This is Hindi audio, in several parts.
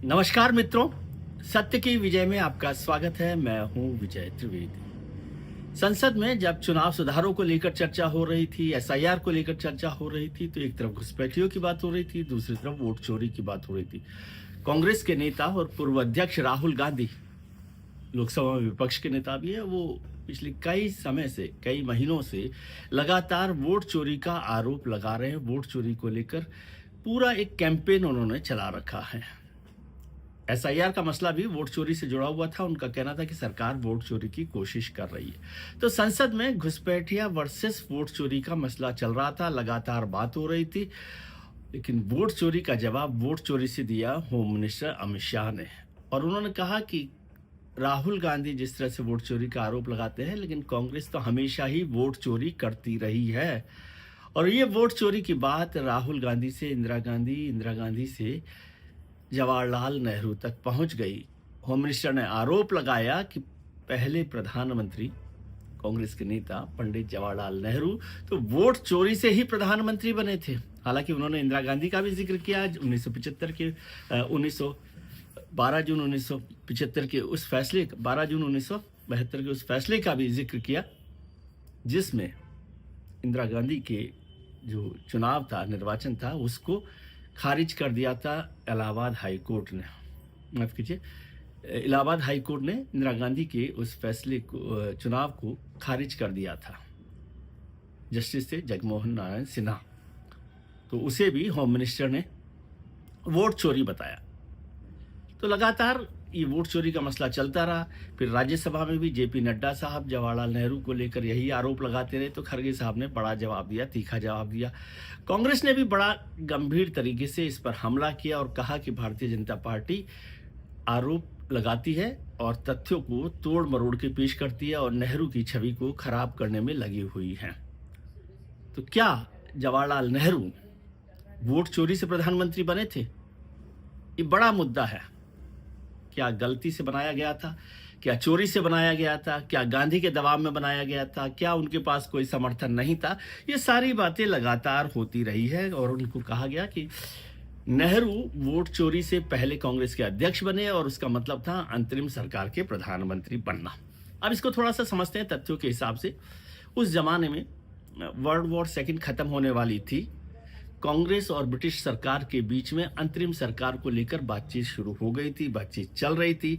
नमस्कार मित्रों, सत्य की विजय में आपका स्वागत है। मैं हूं विजय त्रिवेदी। संसद में जब चुनाव सुधारों को लेकर चर्चा हो रही थी, एसआईआर को लेकर चर्चा हो रही थी, तो एक तरफ घुसपैठियों की बात हो रही थी, दूसरी तरफ वोट चोरी की बात हो रही थी। कांग्रेस के नेता और पूर्व अध्यक्ष राहुल गांधी, लोकसभा में विपक्ष के नेता भी है, वो पिछले कई समय से, कई महीनों से लगातार वोट चोरी का आरोप लगा रहे हैं। वोट चोरी को लेकर पूरा एक कैंपेन उन्होंने चला रखा है। एसआईआर का मसला भी वोट चोरी से जुड़ा हुआ था। उनका कहना था कि सरकार वोट चोरी की कोशिश कर रही है। तो संसद में घुसपैठिया वर्सेस वोट चोरी का मसला चल रहा था, लगातार बात हो रही थी। लेकिन वोट चोरी का जवाब वोट चोरी से दिया होम मिनिस्टर अमित शाह ने, और उन्होंने कहा कि राहुल गांधी जिस तरह से वोट चोरी का आरोप लगाते हैं, लेकिन कांग्रेस तो हमेशा ही वोट चोरी करती रही है। और ये वोट चोरी की बात राहुल गांधी से इंदिरा गांधी से जवाहरलाल नेहरू तक पहुंच गई। होम मिनिस्टर ने आरोप लगाया कि पहले प्रधानमंत्री, कांग्रेस के नेता पंडित जवाहरलाल नेहरू तो वोट चोरी से ही प्रधानमंत्री बने थे। हालांकि उन्होंने इंदिरा गांधी का भी जिक्र किया। 1975 के 12 जून 1975 के उस फैसले, 12 जून 1972 के उस फैसले का भी जिक्र किया, जिसमें इंदिरा गांधी के जो चुनाव था, निर्वाचन था, उसको खारिज कर दिया था इलाहाबाद हाई कोर्ट ने। माफ कीजिए, इलाहाबाद हाई कोर्ट ने इंदिरा गांधी के उस फैसले को, चुनाव को खारिज कर दिया था, जस्टिस थे जगमोहन नारायण सिन्हा। तो उसे भी होम मिनिस्टर ने वोट चोरी बताया। तो लगातार ये वोट चोरी का मसला चलता रहा। फिर राज्यसभा में भी जेपी नड्डा साहब जवाहरलाल नेहरू को लेकर यही आरोप लगाते रहे, तो खरगे साहब ने बड़ा जवाब दिया, तीखा जवाब दिया। कांग्रेस ने भी बड़ा गंभीर तरीके से इस पर हमला किया और कहा कि भारतीय जनता पार्टी आरोप लगाती है और तथ्यों को तोड़ मरोड़ के पेश करती है और नेहरू की छवि को खराब करने में लगी हुई है। तो क्या जवाहरलाल नेहरू वोट चोरी से प्रधानमंत्री बने थे? ये बड़ा मुद्दा है। क्या गलती से बनाया गया था? क्या चोरी से बनाया गया था? क्या गांधी के दबाव में बनाया गया था? क्या उनके पास कोई समर्थन नहीं था? ये सारी बातें लगातार होती रही है और उनको कहा गया कि नेहरू वोट चोरी से पहले कांग्रेस के अध्यक्ष बने और उसका मतलब था अंतरिम सरकार के प्रधानमंत्री बनना। अब इसको थोड़ा सा समझते हैं तथ्यों के हिसाब से। उस जमाने में वर्ल्ड वॉर सेकेंड खत्म होने वाली थी। कांग्रेस और ब्रिटिश सरकार के बीच में अंतरिम सरकार को लेकर बातचीत शुरू हो गई थी, बातचीत चल रही थी।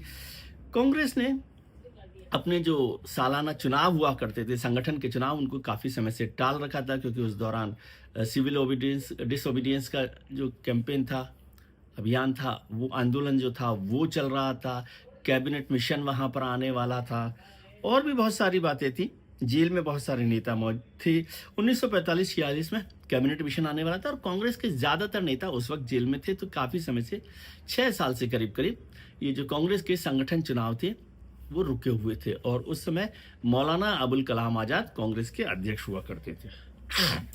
कांग्रेस ने अपने जो सालाना चुनाव हुआ करते थे, संगठन के चुनाव, उनको काफ़ी समय से टाल रखा था, क्योंकि उस दौरान सिविल डिसोबीडियंस का जो कैंपेन था, अभियान था, वो आंदोलन जो था वो चल रहा था। कैबिनेट मिशन वहाँ पर आने वाला था और भी बहुत सारी बातें थी। जेल में बहुत सारे नेता मौजूद थे। 1945-46 में कैबिनेट मिशन आने वाला था और कांग्रेस के ज़्यादातर नेता उस वक्त जेल में थे। तो काफ़ी समय से, 6 साल से करीब करीब, ये जो कांग्रेस के संगठन चुनाव थे वो रुके हुए थे। और उस समय मौलाना अबुल कलाम आज़ाद कांग्रेस के अध्यक्ष हुआ करते थे।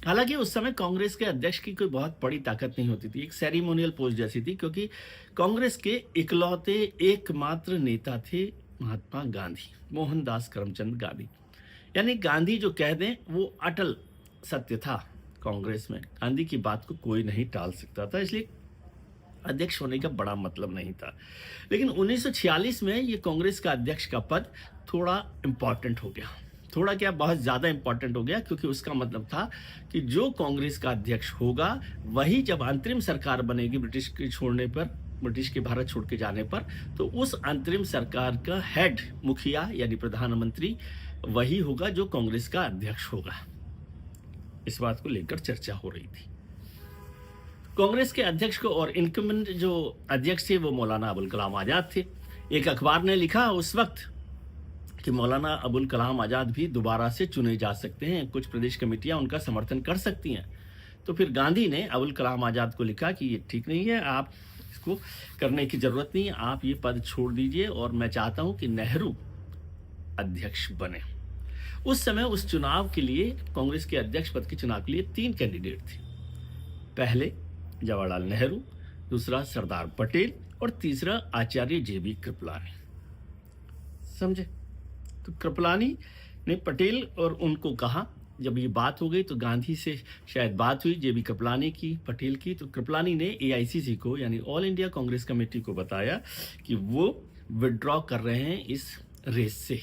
हालांकि उस समय कांग्रेस के अध्यक्ष की कोई बहुत बड़ी ताकत नहीं होती थी, एक सेरेमोनियल पोस्ट जैसी थी, क्योंकि कांग्रेस के इकलौते एकमात्र नेता थे महात्मा गांधी, मोहनदास करमचंद गांधी। यानी गांधी जो कह दें वो अटल सत्य था। कांग्रेस में गांधी की बात को कोई नहीं टाल सकता था, इसलिए अध्यक्ष होने का बड़ा मतलब नहीं था। लेकिन 1946 में ये कांग्रेस का अध्यक्ष का पद थोड़ा इम्पॉर्टेंट हो गया। थोड़ा क्या, बहुत ज़्यादा इम्पॉर्टेंट हो गया, क्योंकि उसका मतलब था कि जो कांग्रेस का अध्यक्ष होगा वही, जब अंतरिम सरकार बनेगी ब्रिटिश के छोड़ने पर, ब्रिटिश के भारत छोड़ के जाने पर, तो उस अंतरिम सरकार का हेड, मुखिया यानी प्रधानमंत्री, वही होगा जो कांग्रेस का अध्यक्ष होगा। इस बात को लेकर चर्चा हो रही थी। कांग्रेस के अध्यक्ष को, और इनकम्बेंट जो अध्यक्ष थे वो मौलाना अबुल कलाम आज़ाद थे। एक अखबार ने लिखा उस वक्त कि मौलाना अबुल कलाम आज़ाद भी दोबारा से चुने जा सकते हैं, कुछ प्रदेश कमेटियां उनका समर्थन कर सकती हैं। तो फिर गांधी ने अबुल कलाम आज़ाद को लिखा कि ये ठीक नहीं है, आप इसको करने की जरूरत नहीं है, आप ये पद छोड़ दीजिए और मैं चाहता हूं कि नेहरू अध्यक्ष बने। उस समय उस चुनाव के लिए, कांग्रेस के अध्यक्ष पद के चुनाव के लिए 3 कैंडिडेट थे। पहले जवाहरलाल नेहरू, दूसरा सरदार पटेल और तीसरा आचार्य JB कृपलानी। समझे? तो कृपलानी ने पटेल और उनको कहा जब ये बात हो गई तो गांधी से शायद बात हुई जेबी कृपलानी की, पटेल की, तो कृपलानी ने एआईसीसी को यानी ऑल इंडिया कांग्रेस कमेटी को बताया कि वो विड्रॉ कर रहे हैं इस रेस से,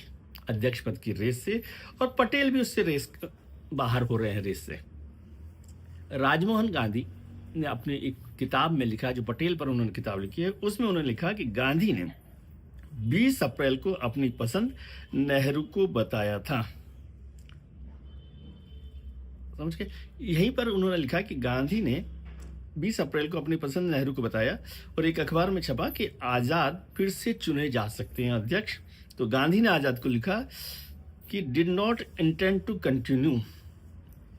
अध्यक्ष पद की रेस से, और पटेल भी उससे रेस बाहर हो रहे हैं रेस से। राजमोहन गांधी ने अपने एक किताब में लिखा, जो पटेल पर उन्होंने किताब लिखी है, उसमें उन्होंने लिखा कि गांधी ने 20 अप्रैल को अपनी पसंद नेहरू को बताया था। समझ के यहीं पर उन्होंने लिखा कि गांधी ने 20 अप्रैल को अपनी पसंद नेहरू को बताया और एक अखबार में छपा कि आजाद फिर से चुने जा सकते हैं अध्यक्ष। तो गांधी ने आजाद को लिखा कि did not intend to continue,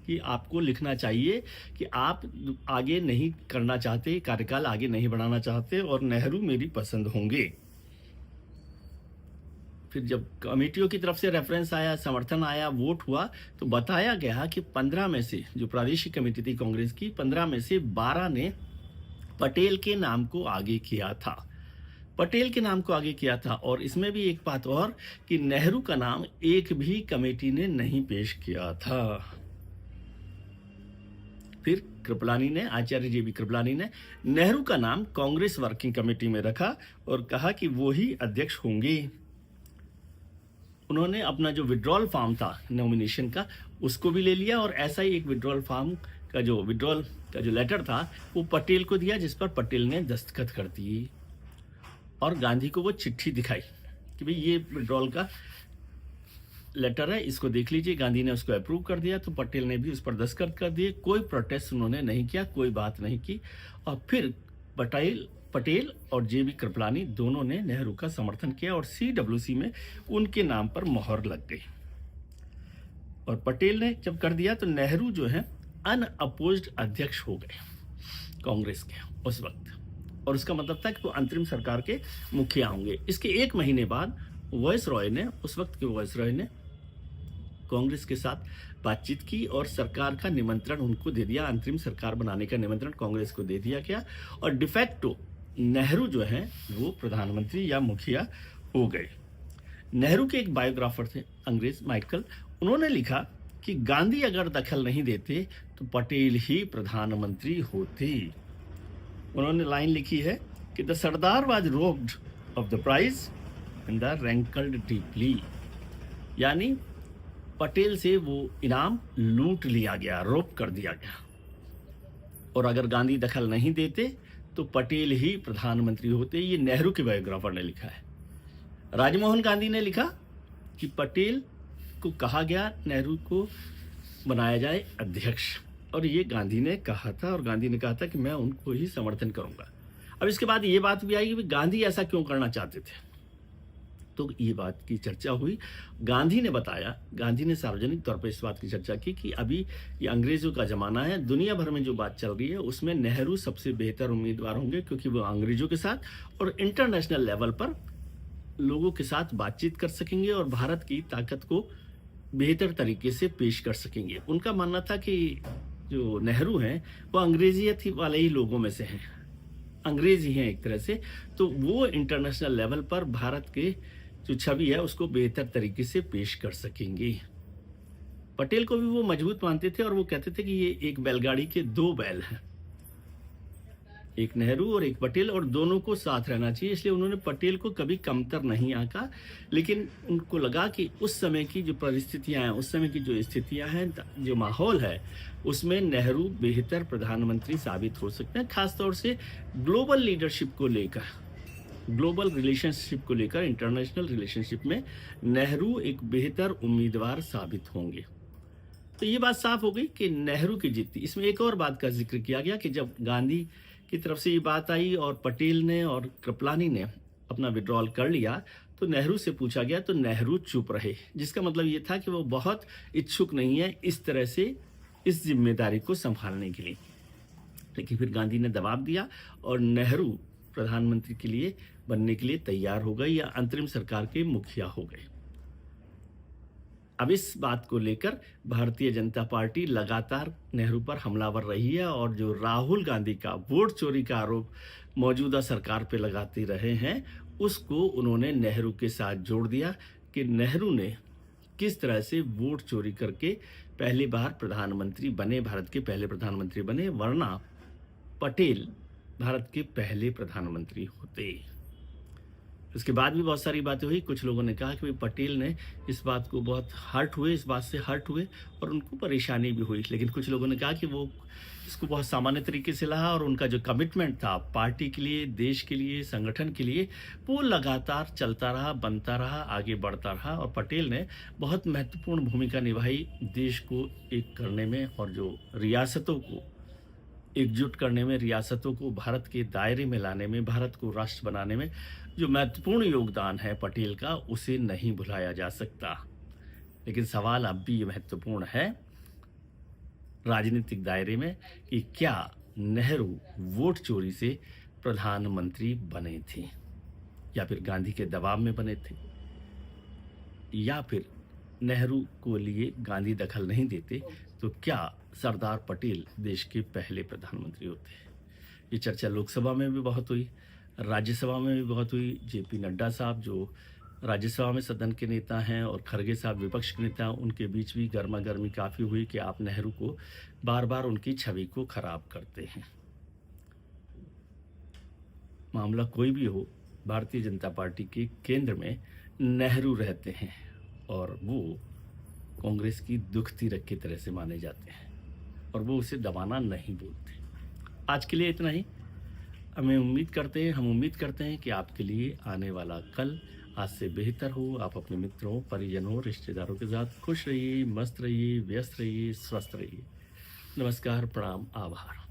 कि आपको लिखना चाहिए कि आप आगे नहीं करना चाहते, कार्यकाल आगे नहीं बढ़ाना चाहते और नेहरू मेरी पसंद होंगे। फिर जब कमेटियों की तरफ से रेफरेंस आया, समर्थन आया, वोट हुआ, तो बताया गया कि 15 में से, जो प्रादेशिक कमेटी थी कांग्रेस की, 15 में से 12 ने पटेल के नाम को आगे किया था, पटेल के नाम को आगे किया था। और इसमें भी एक बात और कि नेहरू का नाम एक भी कमेटी ने नहीं पेश किया था। फिर कृपलानी ने, आचार्य जेबी कृपलानी ने नेहरू का नाम कांग्रेस वर्किंग कमेटी में रखा और कहा कि वो ही अध्यक्ष होंगे। उन्होंने अपना जो विड्रॉल फॉर्म था नॉमिनेशन का, उसको भी ले लिया और ऐसा ही एक विड्रॉल फॉर्म का जो विड्रॉल का जो लेटर था वो पटेल को दिया, जिस पर पटेल ने दस्तखत कर दिए और गांधी को वो चिट्ठी दिखाई कि भाई ये विड्रॉल का लेटर है, इसको देख लीजिए। गांधी ने उसको अप्रूव कर दिया, तो पटेल ने भी उस पर दस्तखत कर दिए। कोई प्रोटेस्ट उन्होंने नहीं किया, कोई बात नहीं की। और फिर पटेल और जेबी कृपलानी दोनों ने नेहरू का समर्थन किया और सीडब्ल्यूसी में उनके नाम पर मोहर लग गई। और पटेल ने जब कर दिया तो नेहरू जो है अनअपोज्ड अध्यक्ष हो गए कांग्रेस के उस वक्त, और उसका मतलब था कि वो अंतरिम सरकार के मुखिया होंगे। इसके एक महीने बाद वायसरॉय ने, उस वक्त के वायसरॉय ने कांग्रेस के साथ बातचीत की और सरकार का निमंत्रण उनको दे दिया, अंतरिम सरकार बनाने का निमंत्रण कांग्रेस को दे दिया गया और डिफेक्टो नेहरू जो है वो प्रधानमंत्री या मुखिया हो गए। नेहरू के एक बायोग्राफर थे अंग्रेज माइकल, उन्होंने लिखा कि गांधी अगर दखल नहीं देते तो पटेल ही प्रधानमंत्री होते। उन्होंने लाइन लिखी है कि the Sardar was robbed of the prize and the rankled deeply, यानी पटेल से वो इनाम लूट लिया गया, रोक कर दिया गया। और अगर गांधी दखल नहीं देते तो पटेल ही प्रधानमंत्री होते। ये नेहरू के बायोग्राफर ने लिखा है। राजमोहन गांधी ने लिखा कि पटेल को कहा गया नेहरू को बनाया जाए अध्यक्ष, और ये गांधी ने कहा था, और गांधी ने कहा था कि मैं उनको ही समर्थन करूंगा। अब इसके बाद ये बात भी आई कि गांधी ऐसा क्यों करना चाहते थे, तो ये बात की चर्चा हुई। गांधी ने बताया, गांधी ने सार्वजनिक तौर पर इस बात की चर्चा की कि अभी ये अंग्रेजों का जमाना है, दुनिया भर में जो बात चल रही है उसमें नेहरू सबसे बेहतर उम्मीदवार होंगे, क्योंकि वो अंग्रेजों के साथ और इंटरनेशनल लेवल पर लोगों के साथ बातचीत कर सकेंगे और भारत की ताकत को बेहतर तरीके से पेश कर सकेंगे। उनका मानना था कि जो नेहरू हैं वो अंग्रेजियत वाले ही लोगों में से हैं, अंग्रेज ही हैं एक तरह से, तो वो इंटरनेशनल लेवल पर भारत के जो छवि है उसको बेहतर तरीके से पेश कर सकेंगे। पटेल को भी वो मजबूत मानते थे और वो कहते थे कि ये एक बैलगाड़ी के दो बैल हैं, एक नेहरू और एक पटेल, और दोनों को साथ रहना चाहिए। इसलिए उन्होंने पटेल को कभी कमतर नहीं आंका, लेकिन उनको लगा कि उस समय की जो परिस्थितियां हैं, उस समय की जो स्थितियां हैं, जो माहौल है, उसमें नेहरू बेहतर प्रधानमंत्री साबित हो सकते हैं, खासतौर से ग्लोबल लीडरशिप को लेकर, ग्लोबल रिलेशनशिप को लेकर, इंटरनेशनल रिलेशनशिप में नेहरू एक बेहतर उम्मीदवार साबित होंगे। तो ये बात साफ हो गई कि नेहरू की जीत थी। इसमें एक और बात का जिक्र किया गया कि जब गांधी की तरफ से ये बात आई और पटेल ने और कृपलानी ने अपना विड्रॉल कर लिया तो नेहरू से पूछा गया तो नेहरू चुप रहे, जिसका मतलब ये था कि वो बहुत इच्छुक नहीं है इस तरह से इस जिम्मेदारी को संभालने के लिए। लेकिन फिर गांधी ने दबाव दिया और नेहरू प्रधानमंत्री के लिए बनने के लिए तैयार हो गए या अंतरिम सरकार के मुखिया हो गए। अब इस बात को लेकर भारतीय जनता पार्टी लगातार नेहरू पर हमलावर रही है और जो राहुल गांधी का वोट चोरी का आरोप मौजूदा सरकार पे लगाते रहे हैं उसको उन्होंने नेहरू के साथ जोड़ दिया कि नेहरू ने किस तरह से वोट चोरी करके पहली बार प्रधानमंत्री बने, भारत के पहले प्रधानमंत्री बने, वरना पटेल भारत के पहले प्रधानमंत्री होते। उसके बाद भी बहुत सारी बातें हुई। कुछ लोगों ने कहा कि भाई पटेल ने इस बात को बहुत हर्ट हुए, इस बात से हर्ट हुए और उनको परेशानी भी हुई। लेकिन कुछ लोगों ने कहा कि वो इसको बहुत सामान्य तरीके से लहा और उनका जो कमिटमेंट था पार्टी के लिए, देश के लिए, संगठन के लिए, वो लगातार चलता रहा, बनता रहा, आगे बढ़ता रहा। और पटेल ने बहुत महत्वपूर्ण भूमिका निभाई देश को एक करने में और जो रियासतों को एकजुट करने में, रियासतों को भारत के दायरे में लाने में, भारत को राष्ट्र बनाने में जो महत्वपूर्ण योगदान है पटेल का, उसे नहीं भुलाया जा सकता। लेकिन सवाल अब भी महत्वपूर्ण है राजनीतिक दायरे में कि क्या नेहरू वोट चोरी से प्रधानमंत्री बने थे, या फिर गांधी के दबाव में बने थे, या फिर नेहरू को लिए गांधी दखल नहीं देते तो क्या सरदार पटेल देश के पहले प्रधानमंत्री होते। ये चर्चा लोकसभा में भी बहुत हुई, राज्यसभा में भी बहुत हुई। जेपी नड्डा साहब जो राज्यसभा में सदन के नेता हैं और खरगे साहब विपक्ष के नेता, उनके बीच भी गर्मा गर्मी काफ़ी हुई कि आप नेहरू को बार बार उनकी छवि को खराब करते हैं। मामला कोई भी हो, भारतीय जनता पार्टी के केंद्र में नेहरू रहते हैं और वो कांग्रेस की दुख तीरक की तरह से माने जाते हैं और वो उसे दबाना नहीं बोलते। आज के लिए इतना ही। हम उम्मीद करते हैं कि आपके लिए आने वाला कल आज से बेहतर हो। आप अपने मित्रों, परिजनों, रिश्तेदारों के साथ खुश रहिए, मस्त रहिए, व्यस्त रहिए, स्वस्थ रहिए। नमस्कार, प्रणाम, आभार।